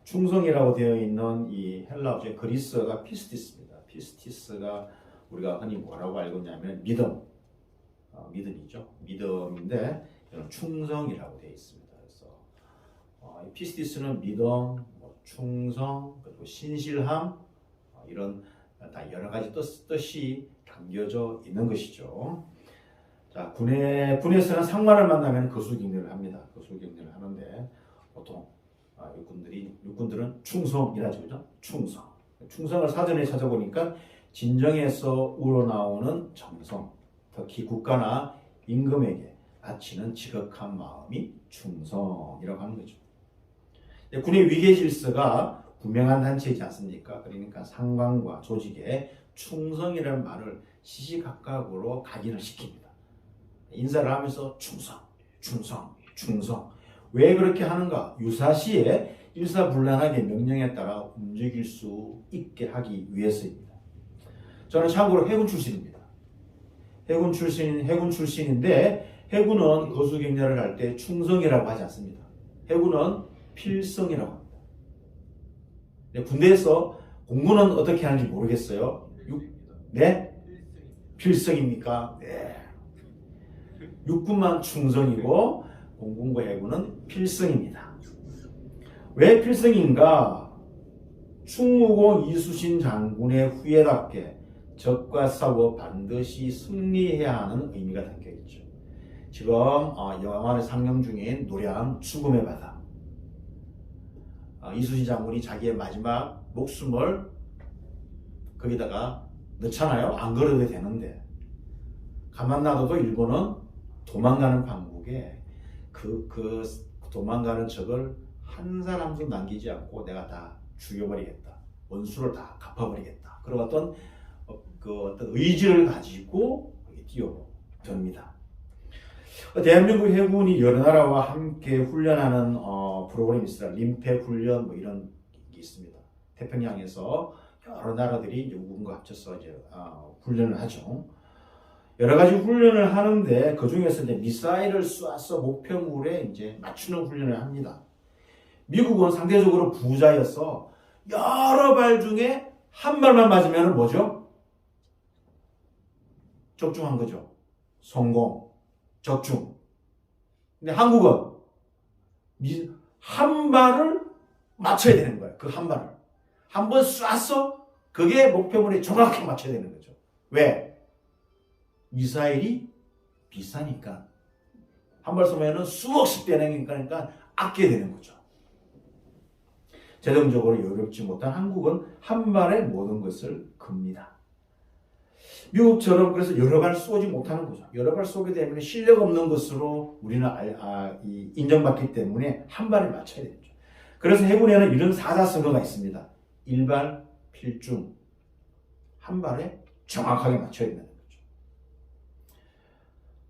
충성이라고 되어 있는 이 헬라어의 그리스어가 피스티스입니다. 피스티스가 우리가 흔히 뭐라고 알고 있냐면 믿음, 믿음이죠. 믿음인데 이런 충성이라고 되어 있습니다. 그래서 이 피스티스는 믿음, 뭐 충성, 그리고 신실함 이런 다 여러 가지 뜻이 담겨져 있는 것이죠. 자, 군에서는 상관을 만나면 거수경례를 합니다. 거수경례를 하는데 보통 육군들은 충성이라죠, 그죠? 충성. 충성을 사전에 찾아보니까 진정에서 우러나오는 정성, 특히 국가나 임금에게 바치는 지극한 마음이 충성이라고 하는 거죠. 군의 위계 질서가 분명한 단체이지 않습니까? 그러니까 상관과 조직에 충성이라는 말을 시시각각으로 각인을 시킵니다. 인사를 하면서 충성, 충성, 충성. 왜 그렇게 하는가? 유사시에 일사불란하게 명령에 따라 움직일 수 있게 하기 위해서입니다. 저는 참고로 해군 출신입니다. 해군 출신인데 해군은 거수경례를 할 때 충성이라고 하지 않습니다. 해군은 필성이라고 합니다. 군대에서 공군은 어떻게 하는지 모르겠어요. 네? 필성입니까? 네. 육군만 충성이고 공군과 해군은 필성입니다. 왜 필성인가? 충무공 이수신 장군의 후예답게 적과 싸워 반드시 승리해야 하는 의미가 담겨있죠. 지금 영화의 상영 중인 노량 죽음의 바다. 이수신 장군이 자기의 마지막 목숨을 거기다가 넣잖아요. 안 걸어도 되는데 가만 놔둬도 일본은 도망가는 방국에 그 도망가는 적을 한 사람도 남기지 않고 내가 다 죽여버리겠다. 원수를 다 갚아버리겠다. 그런 어떤 의지를 가지고 뛰어듭니다. 대한민국 해군이 여러 나라와 함께 훈련하는 프로그램이 있어요. 림페 훈련 뭐 이런 게 있습니다. 태평양에서 여러 나라들이 이제 우군과 합쳐서 이제 훈련을 하죠. 여러 가지 훈련을 하는데 그 중에서 이제 미사일을 쏴서 목표물에 이제 맞추는 훈련을 합니다. 미국은 상대적으로 부자여서 여러 발 중에 한 발만 맞으면 뭐죠? 적중한 거죠. 성공, 적중. 근데 한국은 한 발을 맞춰야 되는 거예요. 그 한 발을. 한 번 쏴서 그게 목표물에 정확히 맞춰야 되는 거죠. 왜? 미사일이 비싸니까. 한 발 쏘면은 수억씩 되는 거니까 아껴야 되는 거죠. 재정적으로 여유롭지 못한 한국은 한 발에 모든 것을 겁니다. 미국처럼 그래서 여러 발 쏘지 못하는 거죠. 여러 발 쏘게 되면 실력 없는 것으로 우리는 인정받기 때문에 한 발을 맞춰야 되죠. 그래서 해군에는 이런 사자성어가 있습니다. 일발 필중. 한 발에 정확하게 맞춰야 된다는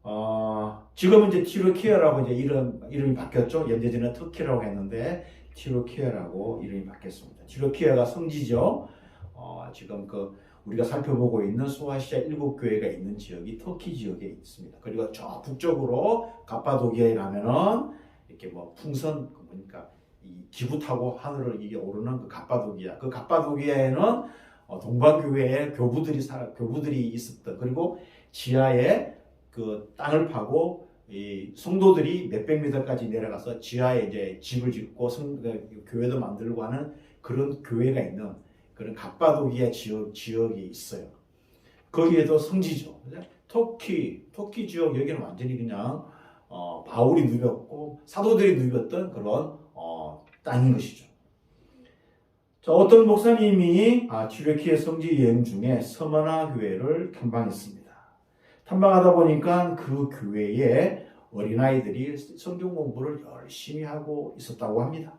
거죠. 지금은 이제 티로키어라고 이제 이름이 바뀌었죠. 연재전에 터키라고 했는데 티로키어라고 이름이 바뀌었습니다. 티로키어가 성지죠. 지금 우리가 살펴보고 있는 소아시아 7교회가 있는 지역이 터키 지역에 있습니다. 그리고 저 북쪽으로 갑바도기아에 가면은 이렇게 뭐 풍선 보니까 이 기구 타고 하늘을 이게 오르는 그 갑바도기아. 그 갑바도기아에는 동방교회의 교부들이 있었던, 그리고 지하에 그 땅을 파고 이 성도들이 몇백 미터까지 내려가서 지하에 이제 집을 짓고 교회도 만들고 하는 그런 교회가 있는 그런 갑바도기아 지역이 있어요. 거기에도 성지죠. 터키 지역 여기는 완전히 그냥 바울이 누볐고 사도들이 누볐던 그런 땅인 것이죠. 자, 어떤 목사님이 튀르키예 성지 여행 중에 서머나 교회를 탐방했습니다. 탐방하다 보니까 그 교회에 어린아이들이 성경 공부를 열심히 하고 있었다고 합니다.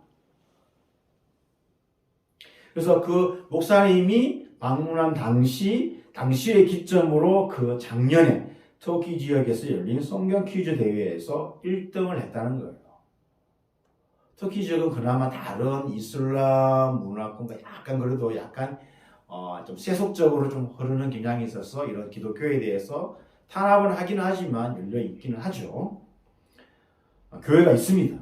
그래서 그 목사님이 방문한 당시의 기점으로 그 작년에 터키 지역에서 열린 성경 퀴즈 대회에서 1등을 했다는 거예요. 터키 지역은 그나마 다른 이슬람 문화권과 약간 그래도 약간 좀 세속적으로 좀 흐르는 경향이 있어서 이런 기독교에 대해서 탄압은 하긴 하지만 열려 있기는 하죠. 교회가 있습니다.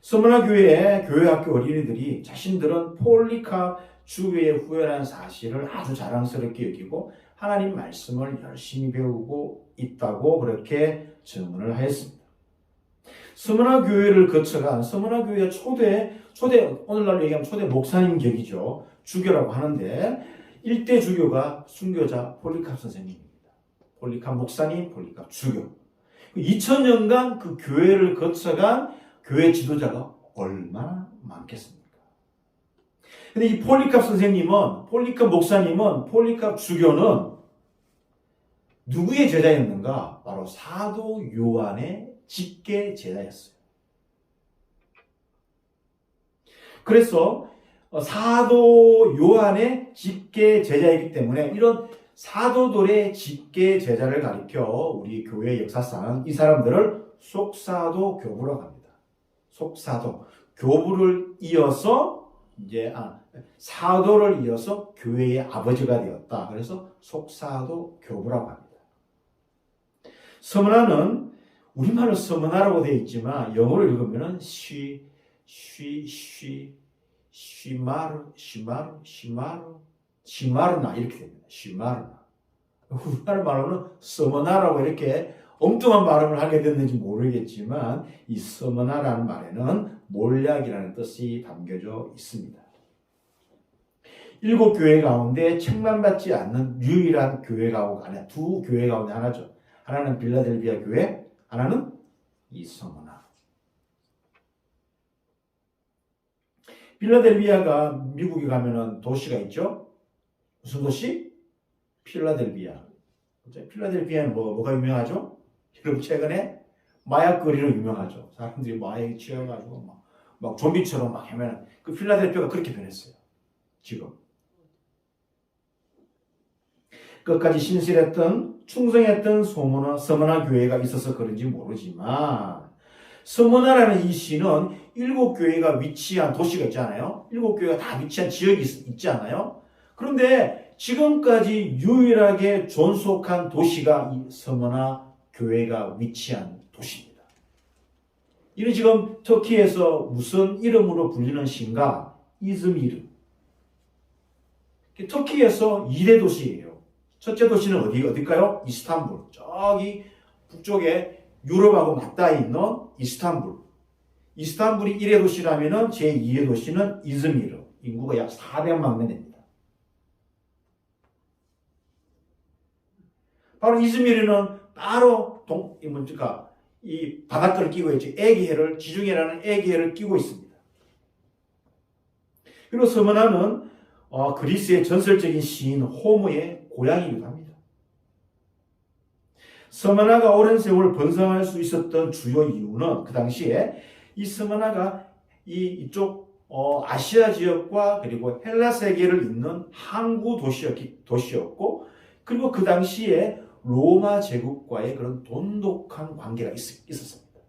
스무나 교회의 교회학교 어린이들이 자신들은 폴리캅 주교의 후예라는 사실을 아주 자랑스럽게 여기고 하나님 말씀을 열심히 배우고 있다고 그렇게 증언을 하였습니다. 스무나 교회를 거쳐간 스무나 교회의 초대 오늘날로 얘기하면 초대 목사님 격이죠. 주교라고 하는데 일대 주교가 순교자 폴리캅 선생님입니다. 폴리캅 목사님, 폴리캅 주교. 2000년간 그 교회를 거쳐간 교회 지도자가 얼마나 많겠습니까? 근데 이 폴리캅 선생님은, 폴리캅 목사님은, 폴리캅 주교는 누구의 제자였는가? 바로 사도 요한의 직계 제자였어요. 그래서 사도 요한의 직계 제자이기 때문에 이런 사도들의 직계 제자를 가리켜 우리 교회 역사상 이 사람들을 속사도 교부라고 합니다. 속사도 교부를 이어서 사도를 이어서 교회의 아버지가 되었다. 그래서 속사도 교부라고 합니다. 서문화는 우리말로 서문화라고 되어 있지만 영어로 읽으면은 시마르나 이렇게 됩니다. 시마르나. 우리나라 말로는 서문화라고 이렇게 엉뚱한 발음을 하게 됐는지 모르겠지만 이 서문화라는 말에는 몰약이라는 뜻이 담겨져 있습니다. 7교회 가운데 책망받지 않는 유일한 교회가 아니라 두 교회 가운데 하나죠. 하나는 빌라델비아 교회, 하나는 이 서문화. 빌라델비아가 미국에 가면은 도시가 있죠. 무슨 도시? 필라델비아. 필라델비아는 뭐가 유명하죠? 여러분 최근에 마약거리로 유명하죠. 사람들이 마약에 취해가지고 막 좀비처럼 막 하면 그 필라델비아가 그렇게 변했어요. 지금. 끝까지 신실했던 충성했던 서문화 교회가 있어서 그런지 모르지만 서문화라는 이 시는 7교회가 위치한 도시가 있잖아요. 7교회가 다 위치한 지역이 있지 않아요? 그런데 지금까지 유일하게 존속한 도시가 이 서문화 교회가 위치한 도시입니다. 이는 지금 터키에서 무슨 이름으로 불리는 시인가? 이즈미르. 터키에서 2대 도시예요. 첫째 도시는 어딜까요? 이스탄불. 저기 북쪽에 유럽하고 맞닿아 있는 이스탄불. 이스탄불이 1의 도시라면 제2의 도시는 이즈미르. 인구가 약 400만 명 됩니다. 바로 이즈미르는 바로 이 바닷가를 끼고 있죠. 에게해를, 지중해라는 에게해를 끼고 있습니다. 그리고 서문화는 그리스의 전설적인 시인 호모의 고향이기도 합니다. 서문화가 오랜 세월 번성할 수 있었던 주요 이유는 그 당시에 이 서문화가 이쪽 아시아 지역과 그리고 헬라 세계를 잇는 항구 도시였고 그리고 그 당시에 로마 제국과의 그런 돈독한 관계가 있었습니다.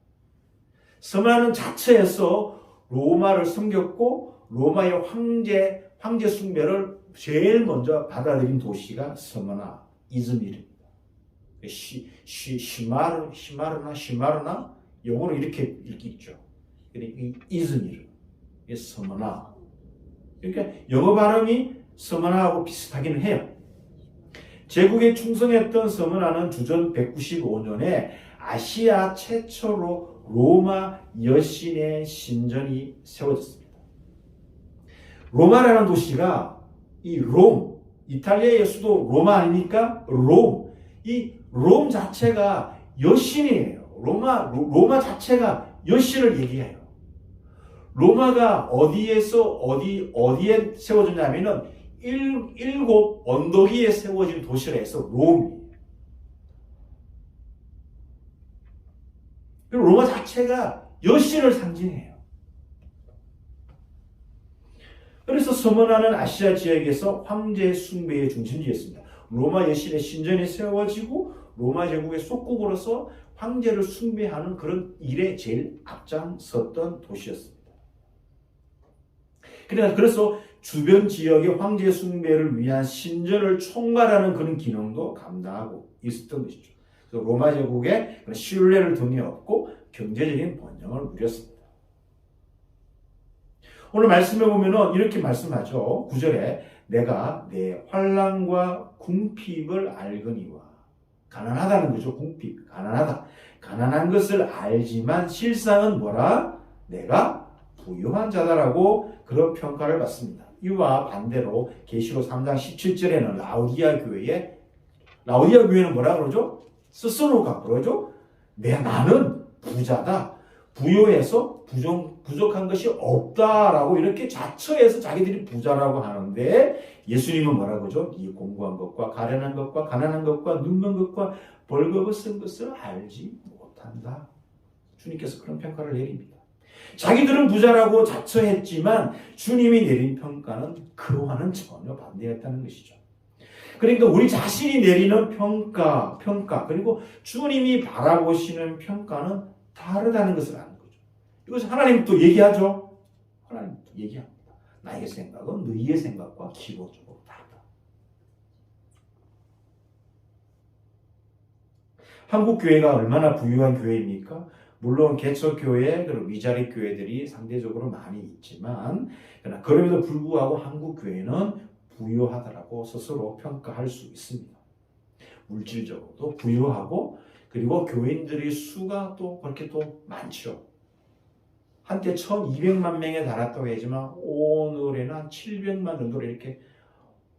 서문화는 자체에서 로마를 섬겼고 로마의 황제 숭배를 제일 먼저 받아들인 도시가 서문화 이즈미르입니다. 시마르나 영어로 이렇게 읽죠. 이즈미르, 서문화. 그러니까 영어 발음이 서문화하고 비슷하기는 해요. 제국에 충성했던 서문화는 주전 195년에 아시아 최초로 로마 여신의 신전이 세워졌습니다. 로마라는 도시가 이 이탈리아의 수도 로마 아닙니까? 이 롬 자체가 여신이에요. 로마 자체가 여신을 얘기해요. 로마가 어디에 세워졌냐면은 7 언덕 위에 세워진 도시라 해서 롬이에요. 그리고 로마 자체가 여신을 상징해요. 그래서 서문화는 아시아 지역에서 황제 숭배의 중심지였습니다. 로마 여신의 신전이 세워지고 로마 제국의 속국으로서 황제를 숭배하는 그런 일에 제일 앞장섰던 도시였습니다. 그래서 주변 지역의 황제 숭배를 위한 신전을 총괄하는 그런 기능도 감당하고 있었던 것이죠. 그래서 로마 제국의 신뢰를 등에 업고 경제적인 번영을 누렸습니다. 오늘 말씀해 보면은 이렇게 말씀하죠. 9절에 내가 내 환난과 궁핍을 알거니와. 가난하다는 거죠. 궁핍. 가난하다. 가난한 것을 알지만 실상은 뭐라? 내가 부유한 자다라고 그런 평가를 받습니다. 이와 반대로 계시록 3장 17절에는 라오디아 교회는 뭐라 그러죠? 스스로가 그러죠? 나는 부자다. 부요해서 부족한 것이 없다라고 이렇게 자처해서 자기들이 부자라고 하는데 예수님은 뭐라고 하죠? 이 공부한 것과 가련한 것과 가난한 것과 눈먼 것과 벌거벗은 쓴 것을 알지 못한다. 주님께서 그런 평가를 내립니다. 자기들은 부자라고 자처했지만 주님이 내린 평가는 그와는 전혀 반대였다는 것이죠. 그러니까 우리 자신이 내리는 평가 그리고 주님이 바라보시는 평가는 다르다는 것을 아는 거죠. 이것을 하나님 또 얘기하죠. 하나님 또 얘기합니다. 나의 생각은 너희의 생각과 기본적으로 다르다. 한국 교회가 얼마나 부유한 교회입니까? 물론 개척교회 그리고 위자립 교회들이 상대적으로 많이 있지만 그러나 그럼에도 불구하고 한국 교회는 부유하다라고 스스로 평가할 수 있습니다. 물질적으로도 부유하고 그리고 교인들의 수가 또 그렇게 또 많죠. 한때 1200만 명에 달았다고 하지만 오늘에는 한 700만 정도로 이렇게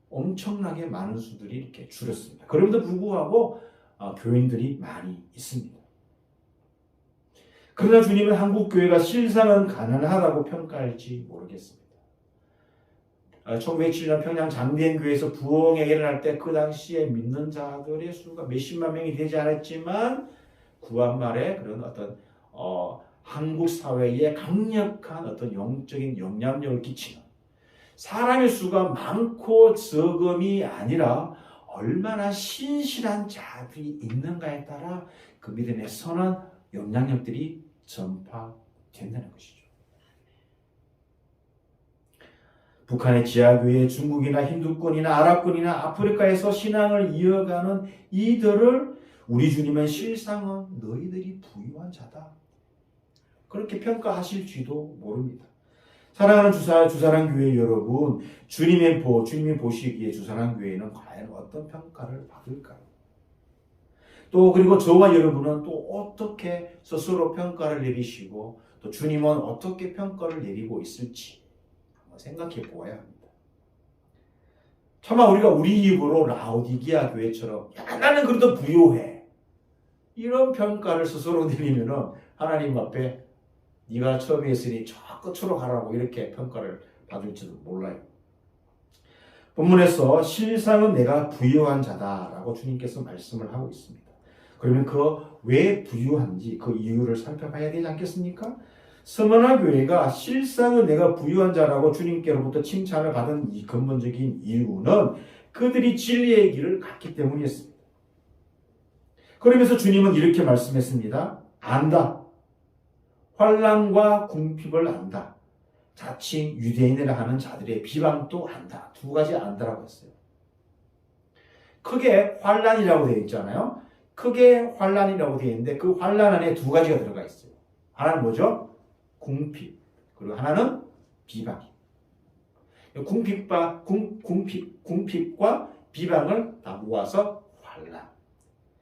엄청나게 많은 수들이 이렇게 줄었습니다. 그럼에도 불구하고 교인들이 많이 있습니다. 그러나 주님은 한국 교회가 실상은 가난하다고 평가할지 모르겠습니다. 1907년 평양 장대행교회에서 부흥회가 일어날 때 그 당시에 믿는 자들의 수가 몇십만 명이 되지 않았지만 구한말에 그런 어떤 한국 사회에 강력한 어떤 영적인 영향력을 끼치는 사람의 수가 많고 적음이 아니라 얼마나 신실한 자들이 있는가에 따라 그 믿음의 선한 영향력들이 전파된다는 것이죠. 북한의 지하교회, 중국이나 힌두권이나 아랍권이나 아프리카에서 신앙을 이어가는 이들을 우리 주님은 실상은 너희들이 부유한 자다. 그렇게 평가하실지도 모릅니다. 사랑하는 주사랑교회 여러분, 주님이 보시기에 주사랑교회는 과연 어떤 평가를 받을까요? 또 그리고 저와 여러분은 또 어떻게 스스로 평가를 내리시고 또 주님은 어떻게 평가를 내리고 있을지 한번 생각해 보아야 합니다. 차마 우리가 우리 입으로 라오디게아 교회처럼 나는 그래도 부유해 이런 평가를 스스로 내리면은 하나님 앞에 네가 처음에 했으니 저 끝으로 가라고 이렇게 평가를 받을지도 몰라요. 본문에서 실상은 내가 부유한 자다라고 주님께서 말씀을 하고 있습니다. 그러면 왜 부유한지 그 이유를 살펴봐야 되지 않겠습니까? 스무나 교회가 실상은 내가 부유한 자라고 주님께로부터 칭찬을 받은 이 근본적인 이유는 그들이 진리의 길을 갔기 때문이었습니다. 그러면서 주님은 이렇게 말씀했습니다. 안다. 환난과 궁핍을 안다. 자칭 유대인이라 하는 자들의 비방도 안다. 두 가지 안다라고 했어요. 크게 환난이라고 되어 있잖아요. 크게 환난이라고 되어 있는데 그 환난 안에 두 가지가 들어가 있어요. 하나는 뭐죠? 궁핍. 그리고 하나는 비방. 궁핍과 비방을 다 모아서 환난.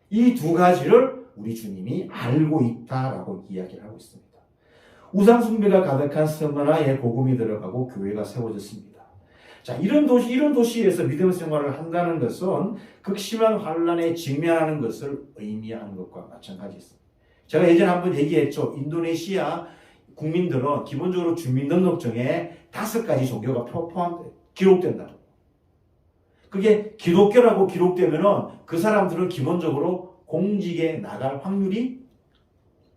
이 두 가지를 우리 주님이 알고 있다라고 이야기를 하고 있습니다. 우상 숭배가 가득한 스무나에 복음이 들어가고 교회가 세워졌습니다. 자, 이런 도시에서 믿음 생활을 한다는 것은 극심한 환난에 직면하는 것을 의미하는 것과 마찬가지입니다. 제가 예전에 한번 얘기했죠. 인도네시아 국민들은 기본적으로 주민등록증에 5가지 종교가 기록된다고. 그게 기독교라고 기록되면은 그 사람들은 기본적으로 공직에 나갈 확률이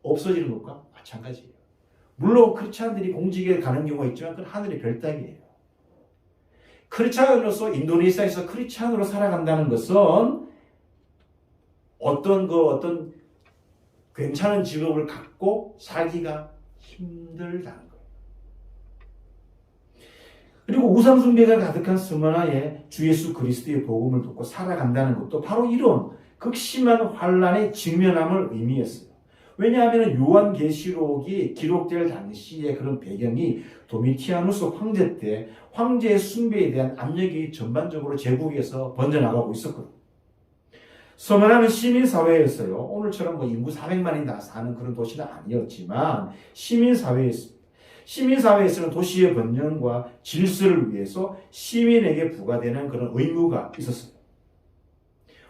없어지는 것과 마찬가지예요. 물론 크리스찬들이 공직에 가는 경우가 있지만 그건 하늘의 별따기예요. 크리스찬으로서 인도네시아에서 크리스찬으로 살아간다는 것은 어떤 괜찮은 직업을 갖고 살기가 힘들다는 거예요. 그리고 우상숭배가 가득한 스무나에 주 예수 그리스도의 복음을 듣고 살아간다는 것도 바로 이런 극심한 환난에 직면함을 의미했어요. 왜냐하면 요한계시록이 기록될 당시의 그런 배경이 도미티아누스 황제 때 황제의 숭배에 대한 압력이 전반적으로 제국에서 번져나가고 있었거든요. 서머나는 시민사회였어요. 오늘처럼 뭐 인구 400만이 다 사는 그런 도시는 아니었지만 시민사회였습니다. 시민사회에서는 도시의 번영과 질서를 위해서 시민에게 부과되는 그런 의무가 있었습니다.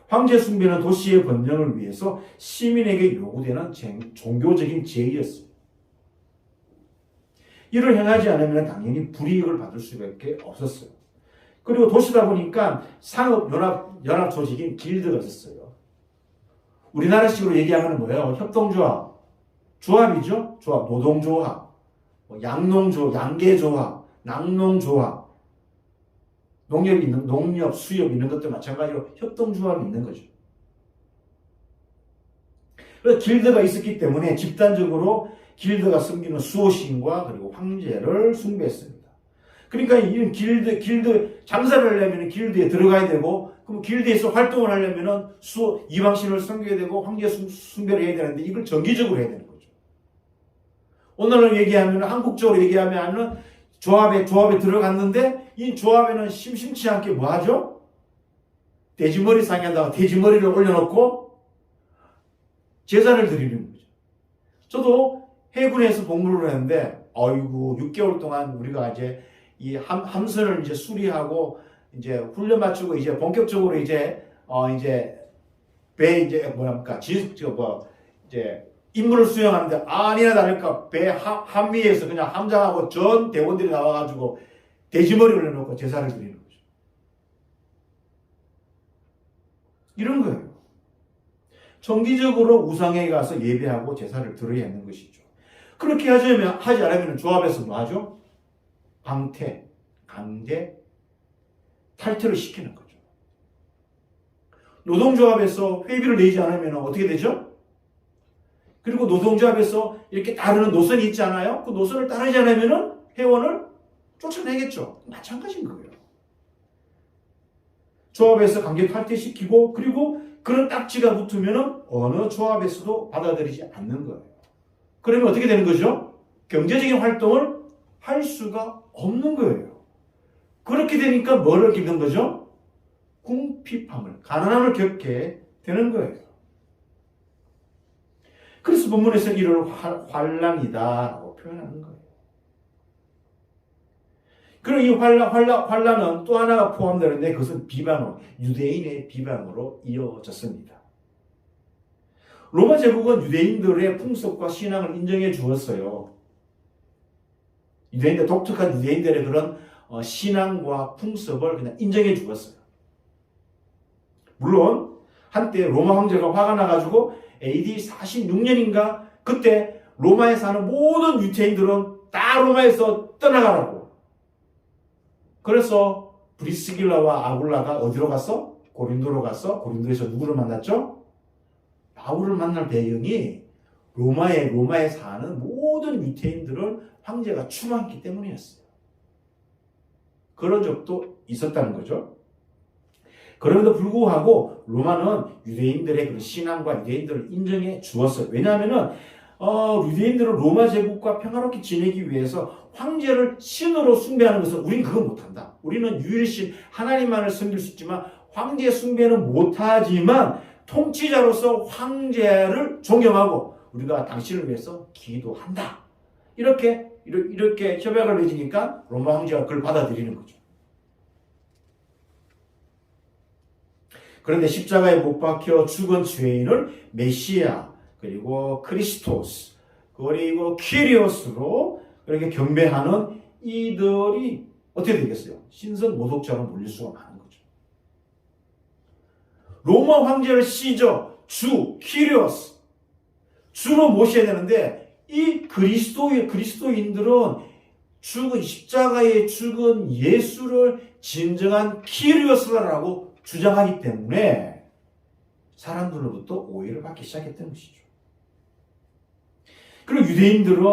황제 숭배는 도시의 번영을 위해서 시민에게 요구되는 종교적인 제의였습니다. 이를 행하지 않으면 당연히 불이익을 받을 수밖에 없었어요. 그리고 도시다 보니까 상업연합 조직인 길드가 있었어요. 우리나라식으로 얘기하면 뭐예요? 협동조합, 조합이죠? 조합, 노동조합, 양계조합, 낙농조합, 농협, 수협 이런 것도 마찬가지로 협동조합이 있는 거죠. 그래서 길드가 있었기 때문에 집단적으로 길드가 섬기는 수호신과 그리고 황제를 숭배했습니다. 그러니까 이런 길드 장사를 하려면 길드에 들어가야 되고, 그럼 길드에서 활동을 하려면 이방신을 섬겨야 되고 황제 숭배를 해야 되는데 이걸 정기적으로 해야 되는 거죠. 오늘날 얘기하면 한국적으로 얘기하면 조합에 들어갔는데 이 조합에는 심심치 않게 뭐 하죠? 돼지머리 상에다가 돼지머리를 올려놓고 제사를 드리는 거죠. 저도 해군에서 복무를 했는데, 아이고, 6개월 동안 우리가 이제 이 함선을 이제 수리하고 이제 훈련 마치고 이제 본격적으로 이제 배 이제 이제 임무를 수행하는데 아니나 다를까 배 한미에서 그냥 함장하고 전 대원들이 나와가지고 돼지머리를 내놓고 제사를 드리는 거죠. 이런 거예요. 정기적으로 우상에 가서 예배하고 제사를 드려야 하는 것이죠. 그렇게 하지 않으면 조합에서 뭐 하죠? 강제, 탈퇴를 시키는 거죠. 노동조합에서 회비를 내지 않으면 어떻게 되죠? 그리고 노동조합에서 이렇게 따르는 노선이 있잖아요. 그 노선을 따르지 않으면 회원을 쫓아내겠죠. 마찬가지인 거예요. 조합에서 강제 탈퇴시키고, 그리고 그런 딱지가 붙으면 어느 조합에서도 받아들이지 않는 거예요. 그러면 어떻게 되는 거죠? 경제적인 활동을 할 수가 없는 거예요. 그렇게 되니까 뭐를 겪는 거죠? 궁핍함을, 가난함을 겪게 되는 거예요. 그래서 본문에서 이를 환란이다라고 표현하는 거예요. 그리고 이 환란은 또 하나가 포함되는데 그것은 유대인의 비방으로 이어졌습니다. 로마 제국은 유대인들의 풍습과 신앙을 인정해 주었어요. 독특한 유대인들의 그런 신앙과 풍습을 그냥 인정해 주었어요. 물론 한때 로마 황제가 화가 나가지고 AD 46년인가 그때 로마에 사는 모든 유대인들은 다 로마에서 떠나가라고. 그래서 브리스길라와 아굴라가 어디로 갔어? 고린도로 갔어. 고린도에서 누구를 만났죠? 바울을 만날 배경이 로마에 사는 모든 유대인들을 황제가 추방했기 때문이었어요. 그런 적도 있었다는 거죠. 그럼에도 불구하고 로마는 유대인들의 그런 신앙과 유대인들을 인정해 주었어요. 왜냐하면은 유대인들은 로마 제국과 평화롭게 지내기 위해서 황제를 신으로 숭배하는 것은 우린 그거 못한다. 우리는 유일신 하나님만을 섬길 수 있지만 황제 숭배는 못하지만 통치자로서 황제를 존경하고 우리가 당신을 위해서 기도한다. 이렇게 협약을 맺으니까 로마 황제가 그걸 받아들이는 거죠. 그런데 십자가에 못 박혀 죽은 죄인을 메시아, 그리고 크리스토스, 그리고 키리오스로 그렇게 경배하는 이들이 어떻게 되겠어요? 신선 모독자로 몰릴 수가 많은 거죠. 로마 황제를 시저, 주, 키리오스, 주로 모셔야 되는데 이 그리스도인들은 십자가에 죽은 예수를 진정한 키리오스라고 주장하기 때문에 사람들로부터 오해를 받기 시작했던 것이죠. 그리고 유대인들은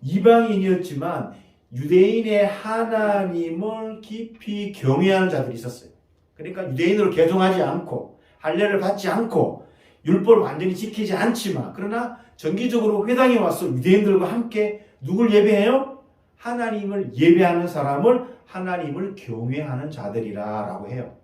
이방인이었지만 유대인의 하나님을 깊이 경외하는 자들이 있었어요. 그러니까 유대인으로 개종하지 않고 할례를 받지 않고 율법을 완전히 지키지 않지만 그러나 정기적으로 회당에 와서 유대인들과 함께 누굴 예배해요? 하나님을 예배하는 사람을 하나님을 경외하는 자들이라고 해요.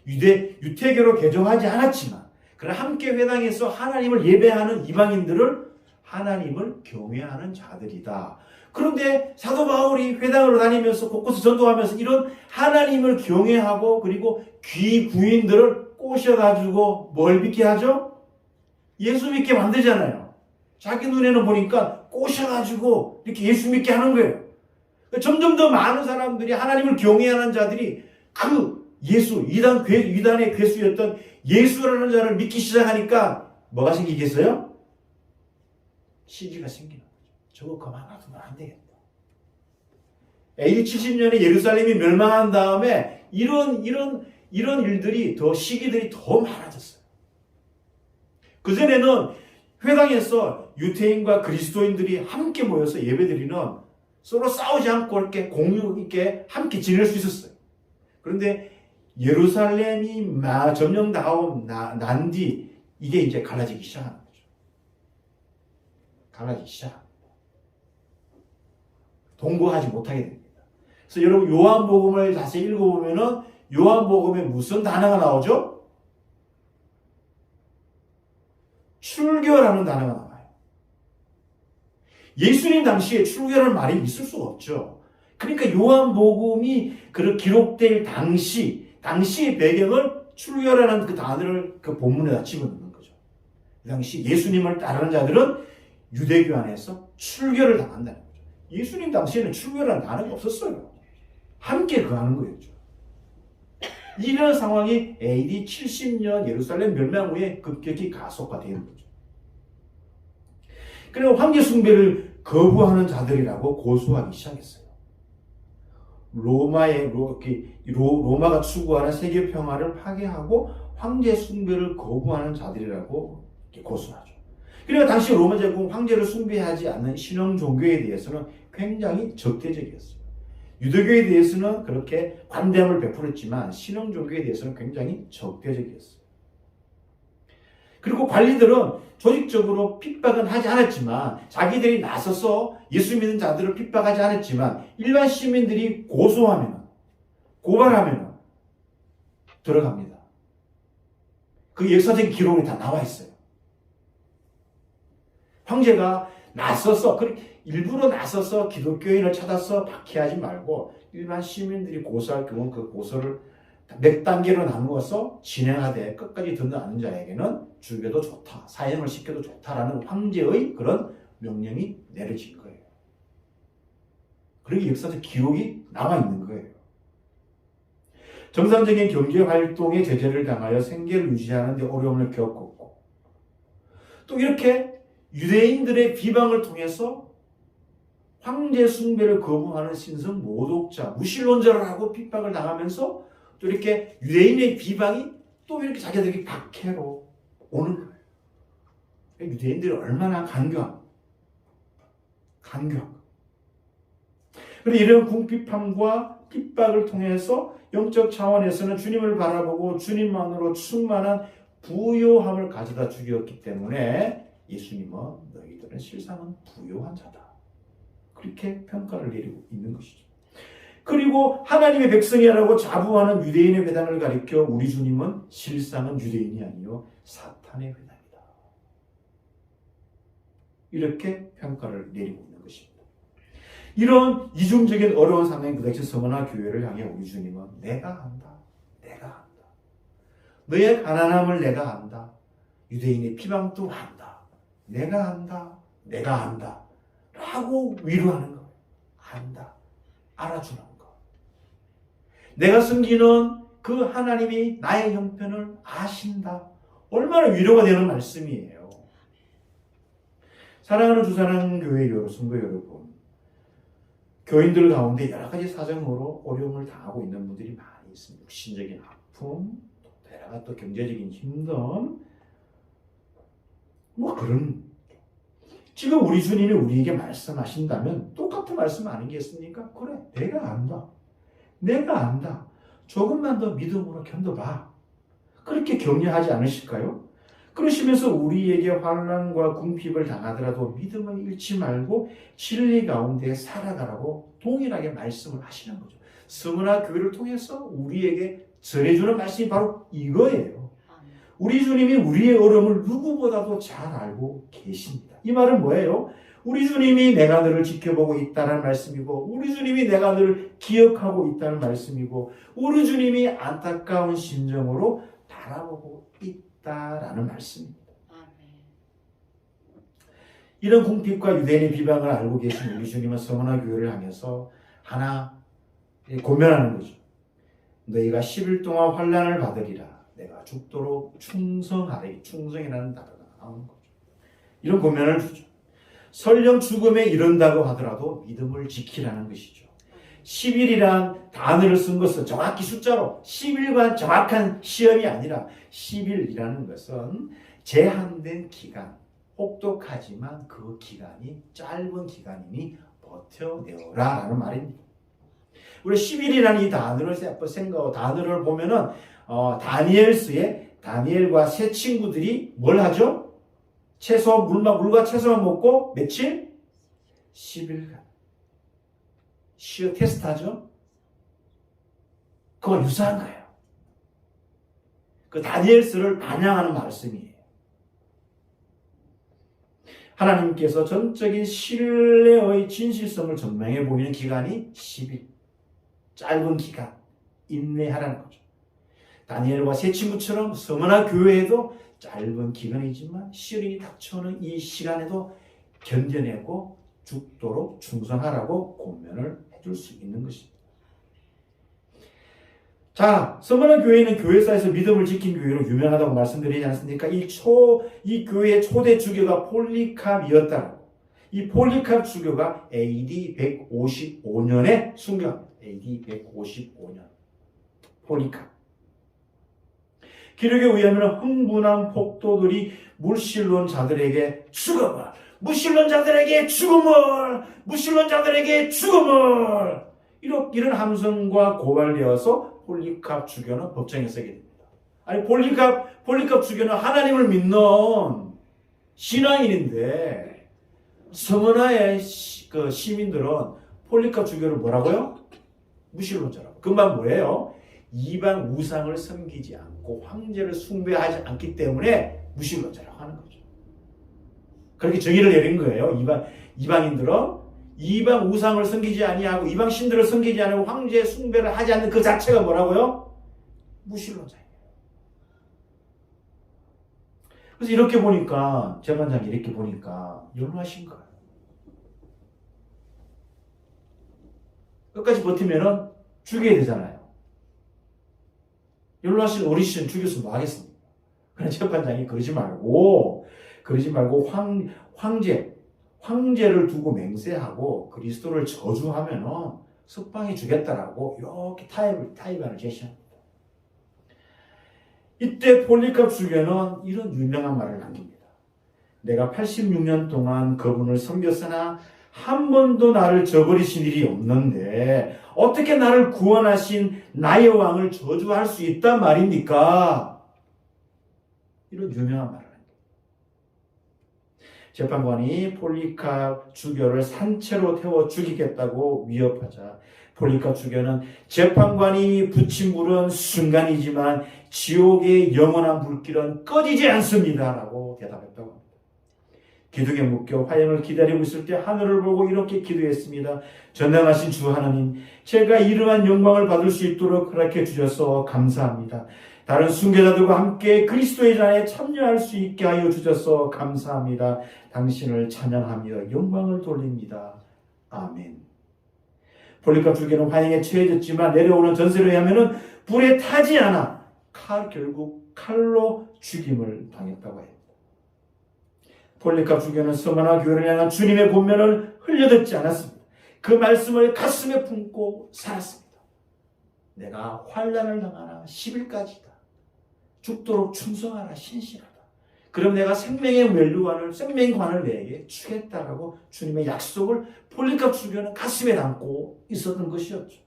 유태교로 개종하지 않았지만 그러나 함께 회당에서 하나님을 예배하는 이방인들을 하나님을 경외하는 자들이다. 그런데 사도 바울이 회당으로 다니면서 곳곳에 전도하면서 이런 하나님을 경외하고 그리고 귀부인들을 꼬셔가지고 뭘 믿게 하죠? 예수 믿게 만들잖아요. 자기 눈에는 보니까 꼬셔가지고 이렇게 예수 믿게 하는 거예요. 점점 더 많은 사람들이 하나님을 경외하는 자들이 그 예수, 이단의 괴수였던 예수라는 자를 믿기 시작하니까 뭐가 생기겠어요? 시기가 생기는 거죠. 저거 그만 놔두면 안 되겠다. AD 70년에 예루살렘이 멸망한 다음에 이런 일들이 시기들이 더 많아졌어요. 그전에는 회당에서 유태인과 그리스도인들이 함께 모여서 예배드리는 서로 싸우지 않고 이렇게 공유 있게 함께 지낼 수 있었어요. 그런데 예루살렘이 점령당하고 난 뒤 이게 이제 갈라지기 시작하는 거죠. 갈라지기 시작합니다. 동거하지 못하게 됩니다. 그래서 여러분 요한복음을 다시 읽어보면은 요한복음에 무슨 단어가 나오죠? 출교라는 단어가 나와요. 예수님 당시에 출교라는 말이 있을 수가 없죠. 그러니까 요한복음이 기록될 당시의 배경을 출교라는 그 단어를 그 본문에다 집어넣는 거죠. 그 당시 예수님을 따르는 자들은 유대교 안에서 출교를 당한다는 거죠. 예수님 당시에는 출교라는 단어가 없었어요. 함께 거하는 거였죠. 이런 상황이 AD 70년 예루살렘 멸망 후에 급격히 가속화되는 거죠. 그리고 황제 숭배를 거부하는 자들이라고 고소하기 시작했어요. 로마가 추구하는 세계 평화를 파괴하고 황제 숭배를 거부하는 자들이라고 고소하죠. 그리고 당시 로마 제국 황제를 숭배하지 않는 신흥 종교에 대해서는 굉장히 적대적이었어요. 유대교에 대해서는 그렇게 관대함을 베풀었지만 신흥 종교에 대해서는 굉장히 적대적이었어요. 그리고 관리들은 조직적으로 핍박은 하지 않았지만 자기들이 나서서 예수 믿는 자들을 핍박하지 않았지만 일반 시민들이 고발하면 들어갑니다. 그 역사적인 기록이 다 나와 있어요. 황제가 일부러 나서서 기독교인을 찾아서 박해하지 말고 일반 시민들이 고소할 경우 그 고소를 몇 단계로 나누어서 진행하되 끝까지 듣는 않는 자에게는 죽여도 좋다, 사형을 시켜도 좋다라는 황제의 그런 명령이 내려진 거예요. 그렇게 역사적 기록이 남아 있는 거예요. 정상적인 경제 활동에 제재를 당하여 생계를 유지하는 데 어려움을 겪었고 또 이렇게 유대인들의 비방을 통해서 황제 숭배를 거부하는 신성 모독자, 무신론자라고 핍박을 당하면서 또 이렇게 유대인의 비방이 또 이렇게 자기들에게 박해로 오는 거예요. 유대인들이 얼마나 간교한. 그런데 이런 궁핍함과 핍박을 통해서 영적 차원에서는 주님을 바라보고 주님만으로 충만한 부요함을 가져다 주었기 때문에 예수님은 너희들은 실상은 부요한 자다. 그렇게 평가를 내리고 있는 것이죠. 그리고 하나님의 백성이라고 자부하는 유대인의 회당을 가리켜 우리 주님은 실상은 유대인이 아니요 사탄의 회당이다. 이렇게 평가를 내리고 있는 것입니다. 이런 이중적인 어려운 상황인 그 당시 서머나 교회를 향해 우리 주님은 내가 안다. 너의 가난함을 내가 안다. 유대인의 피방도 안다. 내가 안다. 라고 위로하는 거예요. 안다. 알아주는 거. 내가 섬기는 그 하나님이 나의 형편을 아신다. 얼마나 위로가 되는 말씀이에요. 사랑하는 주사랑교회 성도 여러분, 교인들 가운데 여러 가지 사정으로 어려움을 당하고 있는 분들이 많이 있습니다. 육신적인 아픔, 또 경제적인 힘듦, 지금 우리 주님이 우리에게 말씀하신다면 똑같은 말씀 아니겠습니까? 그래, 내가 안다. 조금만 더 믿음으로 견뎌봐. 그렇게 격려하지 않으실까요? 그러시면서 우리에게 환난과 궁핍을 당하더라도 믿음을 잃지 말고 진리 가운데 살아가라고 동일하게 말씀을 하시는 거죠. 서문화 교회를 통해서 우리에게 전해주는 말씀이 바로 이거예요. 우리 주님이 우리의 어려움을 누구보다도 잘 알고 계십니다. 이 말은 뭐예요? 우리 주님이 내가 너를 지켜보고 있다는 말씀이고, 우리 주님이 내가 너를 기억하고 있다는 말씀이고, 우리 주님이 안타까운 심정으로 바라보고 있다라는 말씀입니다. 이런 궁핍과 유대인의 비방을 알고 계신 우리 주님은 서문화 교회를 향해서 하나 권면하는 거죠. 너희가 10일 동안 환난을 받으리라. 내가 죽도록 충성하라. 충성이라는 단어가 나오는 거죠. 이런 권면을 주죠. 설령 죽음에 이른다고 하더라도 믿음을 지키라는 것이죠. 10일이란 단어를 쓴 것은 정확히 숫자로 10일간 정확한 시험이 아니라 10일이라는 것은 제한된 기간, 혹독하지만 그 기간이 짧은 기간이니 버텨내어라 라는 말입니다. 우리 10일이라는 이 단어를 보면은 다니엘서에 다니엘과 세 친구들이 뭘 하죠? 물과 채소만 먹고 며칠? 10일간. 시어 테스트하죠? 그거 유사한 거예요. 그 다니엘서를 반영하는 말씀이에요. 하나님께서 전적인 신뢰의 진실성을 증명해 보이는 기간이 10일. 짧은 기간. 인내하라는 거죠. 다니엘과 세 친구처럼 서문화 교회에도 짧은 기간이지만 시련이 닥쳐오는 이 시간에도 견뎌내고 죽도록 충성하라고 권면을 해줄 수 있는 것입니다. 자, 서문화 교회는 교회사에서 믿음을 지킨 교회로 유명하다고 말씀드리지 않습니까? 이 교회의 초대 주교가 폴리캅이었다고. 이 폴리캅 주교가 AD 155년에 순교합니다. AD 155년. 폴리캅. 기록에 의하면 흥분한 폭도들이 무신론자들에게 죽음을, 무신론자들에게 죽음을, 무신론자들에게 죽음을 이런 함성과 고발되어서 폴리캅 주교는 법정에 서게 됩니다. 아니 폴리캅 주교는 하나님을 믿는 신앙인인데 서문화의 시민들은 폴리캅 주교를 뭐라고요? 무신론자라고. 그 말 뭐예요? 이방 우상을 섬기지 않고 황제를 숭배하지 않기 때문에 무신론자라고 하는 거죠. 그렇게 정의를 내린 거예요. 이방인들은 이방 우상을 섬기지 아니하고 이방 신들을 섬기지 않고 황제 숭배를 하지 않는 그 자체가 뭐라고요? 무신론자예요. 그래서 이렇게 보니까 재판장이 이렇게 보니까 연로하신 거예요. 끝까지 버티면은 죽여야 되잖아요. 연로하신 어르신 죽였으면 뭐 하겠습니까? 그런 재판장이 그러지 말고 황제를 두고 맹세하고 그리스도를 저주하면은 석방해 주겠다라고 이렇게 타협안을 제시합니다. 이때 폴리캅 주교는 이런 유명한 말을 남깁니다. 내가 86년 동안 그분을 섬겼으나 한 번도 나를 저버리신 일이 없는데 어떻게 나를 구원하신 나의 왕을 저주할 수 있단 말입니까? 이런 유명한 말을 합니다. 재판관이 폴리캅 주교를 산채로 태워 죽이겠다고 위협하자 폴리캅 주교는 재판관이 붙인 불은 순간이지만 지옥의 영원한 불길은 꺼지지 않습니다 라고 대답했다고 합니다. 기둥에 묶여 화형을 기다리고 있을 때 하늘을 보고 이렇게 기도했습니다. 전능하신 주 하나님, 제가 이러한 영광을 받을 수 있도록 허락해 주셔서 감사합니다. 다른 순교자들과 함께 그리스도의 잔에 참여할 수 있게 하여 주셔서 감사합니다. 당신을 찬양하며 영광을 돌립니다. 아멘. 폴리캅 주교는 화형에 처해졌지만 내려오는 전설에 의하면 불에 타지 않아 결국 칼로 죽임을 당했다고 해요. 폴리캅 주교는 서문화 교회를 향한 주님의 권면을 흘려듣지 않았습니다. 그 말씀을 가슴에 품고 살았습니다. 내가 환난을 당하나 10일까지다. 죽도록 충성하라 신실하다. 그럼 내가 생명의 생명관을 내게 주겠다라고 주님의 약속을 폴리캅 주교는 가슴에 담고 있었던 것이었죠.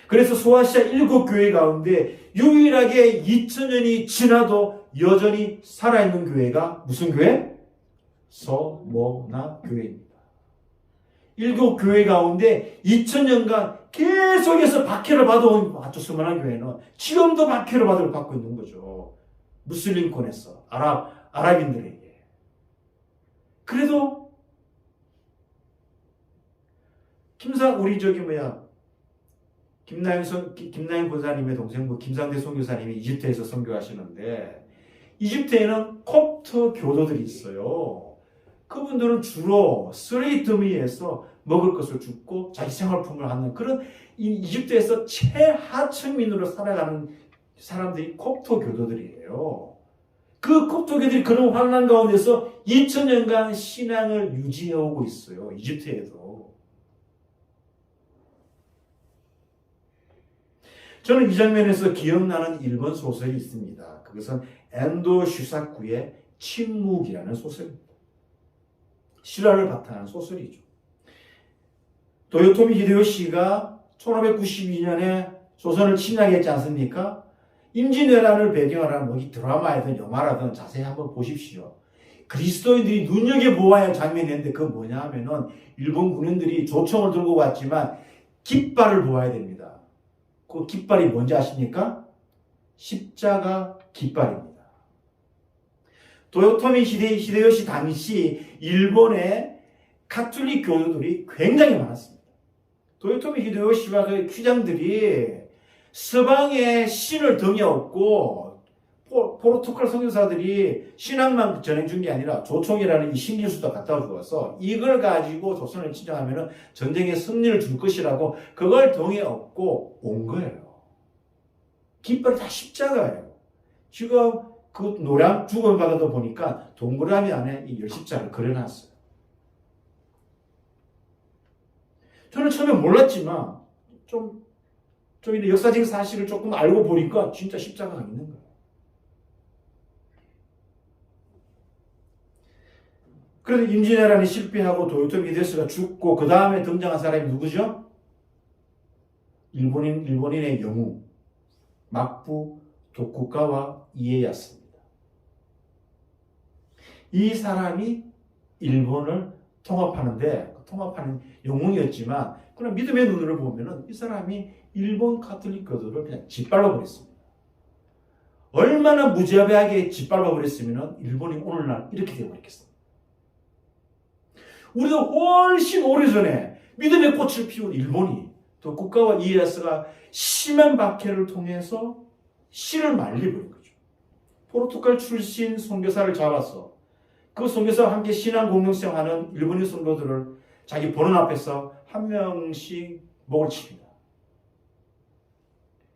그래서 소아시아 7교회 가운데 유일하게 2000년이 지나도 여전히 살아있는 교회가 무슨 교회? 서머나 교회입니다. 7교회 가운데 2000년간 계속해서 박해를 받아온 서머나 교회는 지금도 박해를 받고 있는 거죠. 무슬림권에서 아랍인들에게. 그래도 김나영 권사님의 동생 김상대 선교사님이 이집트에서 선교하시는데 이집트에는 콥트 교도들이 있어요. 그분들은 주로 스레이트미에서 먹을 것을 줍고 자기 생활품을 하는 그런 이집트에서 최하층민으로 살아가는 사람들이 콥트 교도들이에요. 그 콥트 교도들이 그런 환난 가운데서 2000년간 신앙을 유지해오고 있어요. 이집트에도. 저는 이 장면에서 기억나는 일본 소설이 있습니다. 그것은 엔도 슈사쿠의 침묵이라는 소설입니다. 실화를 바탕한 소설이죠. 도요토미 히데요시가 1592년에 조선을 침략했지 않습니까? 임진왜란을 배경으로 한 이 드라마든 영화라든 자세히 한번 보십시오. 그리스도인들이 눈여겨보아야 할 장면이 있는데 그건 뭐냐 하면은 일본 군인들이 조총을 들고 왔지만 깃발을 보아야 됩니다. 그 깃발이 뭔지 아십니까? 십자가 깃발입니다. 도요토미 히데요시 당시 일본의 가톨릭 교도들이 굉장히 많았습니다. 도요토미 히데요시와 그 휘장들이 서방의 신을 등에 업고 포르투갈 선교사들이 신앙만 전해준 게 아니라 조총이라는 이 신기술도 갖다 주어서 이걸 가지고 조선을 침략하면 전쟁에 승리를 줄 것이라고 그걸 등에 업고 온 거예요. 깃발이 다 십자가예요. 지금 그 노량 주권받아도 보니까 동그라미 안에 이 열십자를 그려놨어요. 저는 처음에 몰랐지만 좀 이런 역사적인 사실을 조금 알고 보니까 진짜 십자가가 있는 거예요. 그래서 임진왜란이 실패하고 도요토미 히데요시가 죽고 그 다음에 등장한 사람이 누구죠? 일본인의 영웅 막부 도쿠가와 이에야스입니다. 이 사람이 일본을 통합하는 영웅이었지만 그런 믿음의 눈으로 보면은 이 사람이 일본 가톨릭 교도를 그냥 짓밟아 버렸습니다. 얼마나 무자비하게 짓밟아 버렸으면 일본이 오늘날 이렇게 되어버렸겠습니다. 우리가 훨씬 오래전에 믿음의 꽃을 피운 일본이 또 국가와 이에야스가 심한 박해를 통해서 씨를 말려버린 거죠. 포르투갈 출신 선교사를 잡아서 그 선교사와 함께 신앙 공동생활하는 일본인 선교들을 자기 보는 앞에서 한 명씩 목을 칩니다.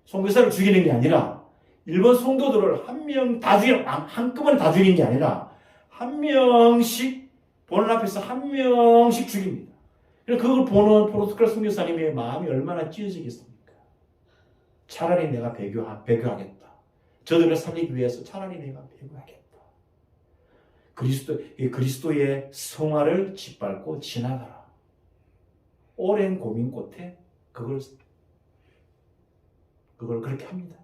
선교사를 죽이는 게 아니라 일본 성도들을 한꺼번에 다 죽이는 게 아니라 한 명씩 보는 앞에서 한 명씩 죽입니다. 그걸 보는 포르투갈 선교사님의 마음이 얼마나 찢어지겠습니까? 차라리 내가 배교하겠다. 저들을 살리기 위해서 차라리 내가 배교하겠다. 그리스도의 성화를 짓밟고 지나가라. 오랜 고민 끝에 그걸 그렇게 합니다.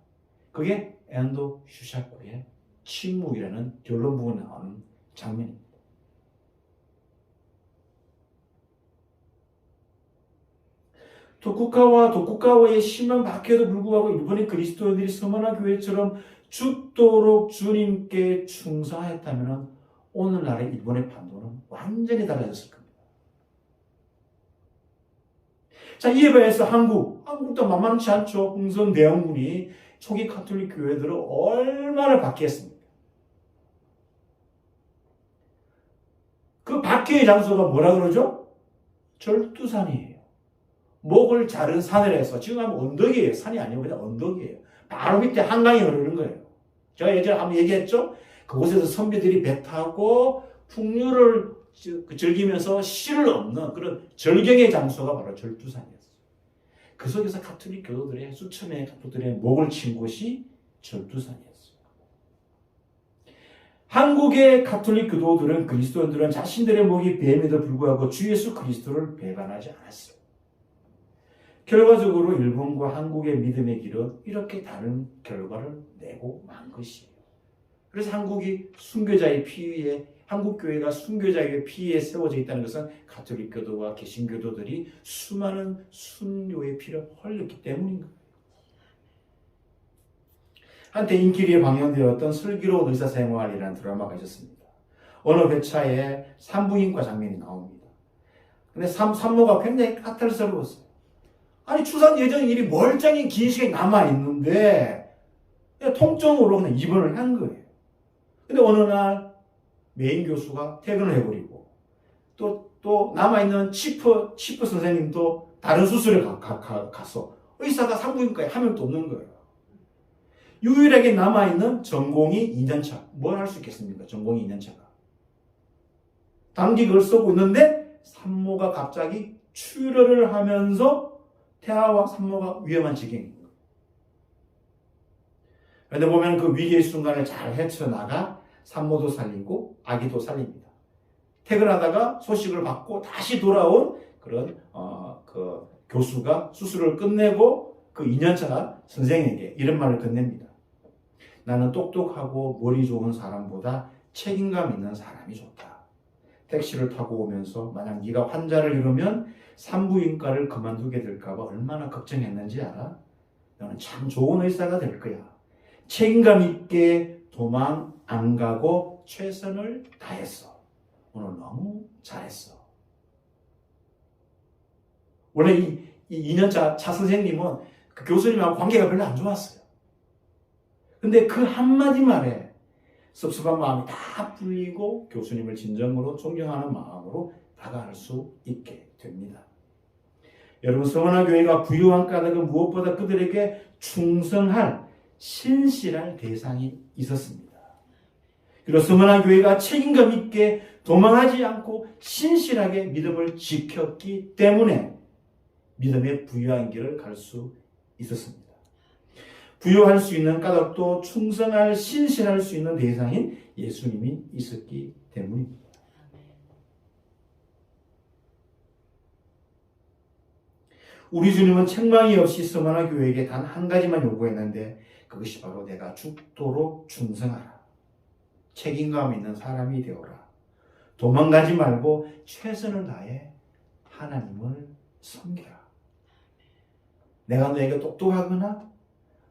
그게 엔도 슈샤쿠의 침묵이라는 결론 부분에 나오는 장면입니다. 도쿠가와의 심한 박해에도 불구하고 일본의 그리스도인들이 서머나 교회처럼 죽도록 주님께 충성했다면 오늘날의 일본의 판도는 완전히 달라졌을 겁니다. 자, 이에 비해서 한국도 만만치 않죠. 흥선 대원군이 초기 가톨릭 교회들을 얼마나 박해했습니까? 그 박해의 장소가 뭐라 그러죠? 절두산이에요. 목을 자른 산이라서 지금 하면 언덕이에요. 산이 아니고 그냥 언덕이에요. 바로 밑에 한강이 흐르는 거예요. 제가 예전에 한번 얘기했죠? 그곳에서 선비들이 배 타고 풍류를 즐기면서 씨를 얻는 그런 절경의 장소가 바로 절두산이었어요. 그 속에서 가톨릭 교도들의 수천의 가톨릭들의 목을 친 곳이 절두산이었어요. 한국의 가톨릭 교도들은 그리스도인들은 자신들의 목이 뱀에도 불구하고 주 예수 그리스도를 배반하지 않았어요. 결과적으로 일본과 한국의 믿음의 길은 이렇게 다른 결과를 내고 만 것이에요. 그래서 한국이 순교자의 피위에 한국 교회가 순교자의 피위에 세워져 있다는 것은 가톨릭 교도와 개신교도들이 수많은 순교의 피를 흘렸기 때문인 거예요. 한때 인기리에 방영되었던 슬기로운 의사생활이라는 드라마가 있었습니다. 어느 회차에 산부인과 장면이 나옵니다. 근데 산모가 굉장히 까탈스러웠어요. 아니 출산 예정일이 멀쩡히 긴 시간이 남아있는데 통증으로 그냥 입원을 한 거예요. 근데 어느 날 메인 교수가 퇴근을 해버리고 또 남아있는 치프 선생님도 다른 수술에 갔어. 의사가 산부인과에 한 명도 없는 거예요. 유일하게 남아있는 전공이 2년차. 뭘 할 수 있겠습니까? 전공이 2년차가. 당직을 쓰고 있는데 산모가 갑자기 출혈을 하면서 태아와 산모가 위험한 지경인 거예요. 그런데 보면 그 위기의 순간을 잘 헤쳐나가 산모도 살리고 아기도 살립니다. 퇴근하다가 소식을 받고 다시 돌아온 그런 그 교수가 수술을 끝내고 그 2년차 선생에게 이런 말을 건넵니다. 나는 똑똑하고 머리 좋은 사람보다 책임감 있는 사람이 좋다. 택시를 타고 오면서 만약 네가 환자를 잃으면 산부인과를 그만두게 될까 봐 얼마나 걱정했는지 알아? 너는 참 좋은 의사가 될 거야. 책임감 있게 도망 안 가고 최선을 다했어. 오늘 너무 잘했어. 원래 이 2년차 차 선생님은 그 교수님하고 관계가 별로 안 좋았어요. 근데 그 한마디 말에 섭섭한 마음이 다 풀리고 교수님을 진정으로 존경하는 마음으로 다가갈 수 있게 됩니다. 여러분, 서원화 교회가 부유한 까닭은 무엇보다 그들에게 충성할 신실할 대상이 있었습니다. 그리고 서원화 교회가 책임감 있게 도망하지 않고 신실하게 믿음을 지켰기 때문에 믿음의 부유한 길을 갈 수 있었습니다. 부유할 수 있는 까닭도 충성할 신실할 수 있는 대상인 예수님이 있었기 때문입니다. 우리 주님은 책망이 없이 서원화 교회에게 단 한 가지만 요구했는데 그것이 바로 내가 죽도록 충성하라. 책임감 있는 사람이 되어라. 도망가지 말고 최선을 다해 하나님을 섬겨라. 내가 너에게 똑똑하거나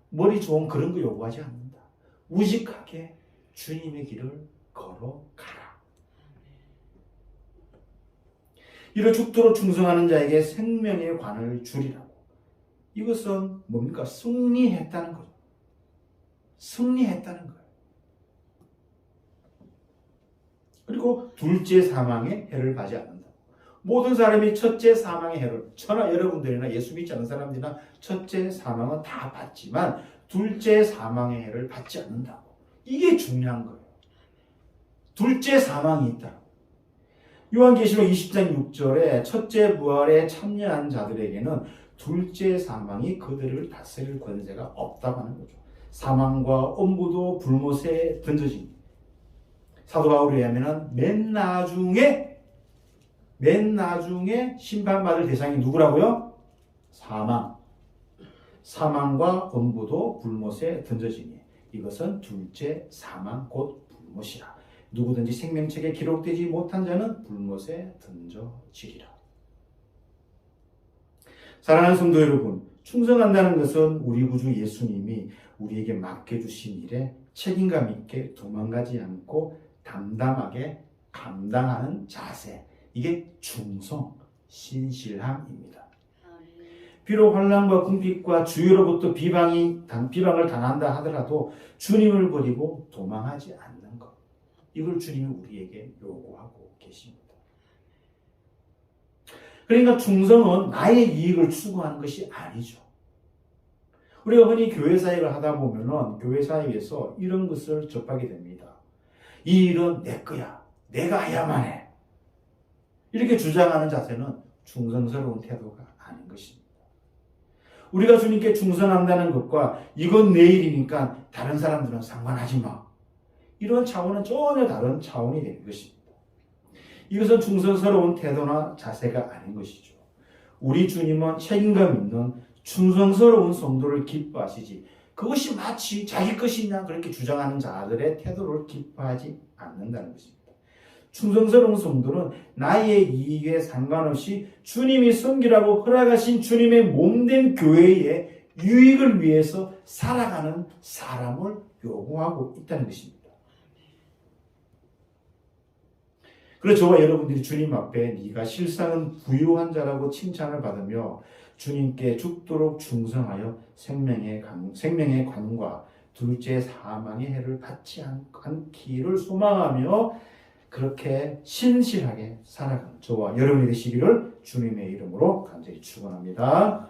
머리 좋은 그런 거 요구하지 않는다. 우직하게 주님의 길을 걸어가라. 이를 죽도록 충성하는 자에게 생명의 관을 주리라고. 이것은 뭡니까? 승리했다는 거죠. 승리했다는 거예요. 그리고 둘째 사망의 해를 받지 않는다. 모든 사람이 첫째 사망의 해를, 저나 여러분들이나 예수 믿지 않는 사람들이나 첫째 사망은 다 받지만 둘째 사망의 해를 받지 않는다고. 이게 중요한 거예요. 둘째 사망이 있다. 요한계시록 20장 6절에 첫째 부활에 참여한 자들에게는 둘째 사망이 그들을 다스릴 권세가 없다고 하는 거죠. 사망과 엄부도 불못에 던져집니다. 사도 바울에 의하면 맨 나중에 심판받을 대상이 누구라고요? 사망과 엄부도 불못에 던져지니 이것은 둘째 사망 곧 불못이라. 누구든지 생명책에 기록되지 못한 자는 불못에 던져지리라. 사랑하는 성도 여러분, 충성한다는 것은 우리 구주 예수님이 우리에게 맡겨주신 일에 책임감 있게 도망가지 않고 담담하게 감당하는 자세, 이게 충성, 신실함입니다. 비록 환난과 궁핍과 주위로부터 비방을 당한다 하더라도 주님을 버리고 도망하지 않는 것, 이걸 주님이 우리에게 요구하고 계십니다. 그러니까 충성은 나의 이익을 추구하는 것이 아니죠. 우리가 흔히 교회 사역을 하다 보면은 교회 사역에서 이런 것을 접하게 됩니다. 이 일은 내 거야. 내가 해야만 해. 이렇게 주장하는 자세는 충성스러운 태도가 아닌 것입니다. 우리가 주님께 충성한다는 것과 이건 내 일이니까 다른 사람들은 상관하지 마. 이런 차원은 전혀 다른 차원이 되는 것입니다. 이것은 충성스러운 태도나 자세가 아닌 것이죠. 우리 주님은 책임감 있는 충성스러운 성도를 기뻐하시지 그것이 마치 자기 것이냐 그렇게 주장하는 자들의 태도를 기뻐하지 않는다는 것입니다. 충성스러운 성도는 나의 이익에 상관없이 주님이 섬기라고 허락하신 주님의 몸된 교회의 유익을 위해서 살아가는 사람을 요구하고 있다는 것입니다. 그래서 저와 여러분들이 주님 앞에 네가 실상은 부유한 자라고 칭찬을 받으며 주님께 죽도록 충성하여 생명의 관과 둘째 사망의 해를 받지 않기를 소망하며 그렇게 신실하게 살아가는 저와 여러분이 되시기를 주님의 이름으로 간절히 축원합니다.